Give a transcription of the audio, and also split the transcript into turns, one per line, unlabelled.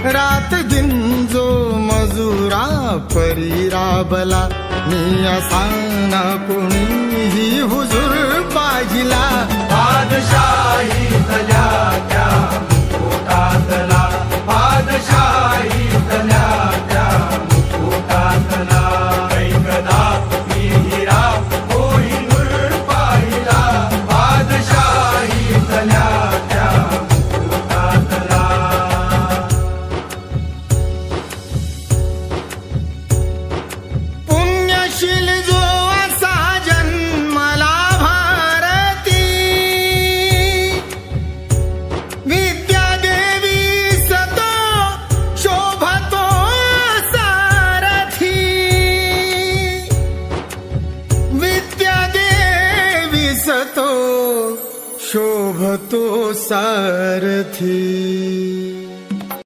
रात दिन जो मजुरा परी राबला, मी असा ना कोणीही हुजूर पाहिला।
बादशाही तल्या त्या मुकुटातला, बादशाही तल्या त्या मुकुटातला, ऐकदा मी हिरा कोहिनूर पाहिला, बादशाही तल्या त्या मुकुटातला।
पुण्यशील जो असा जन्मला भारती, विद्या देवी सतो शोभतो सारथी, विद्या देवी सतो शोभतो सारथी।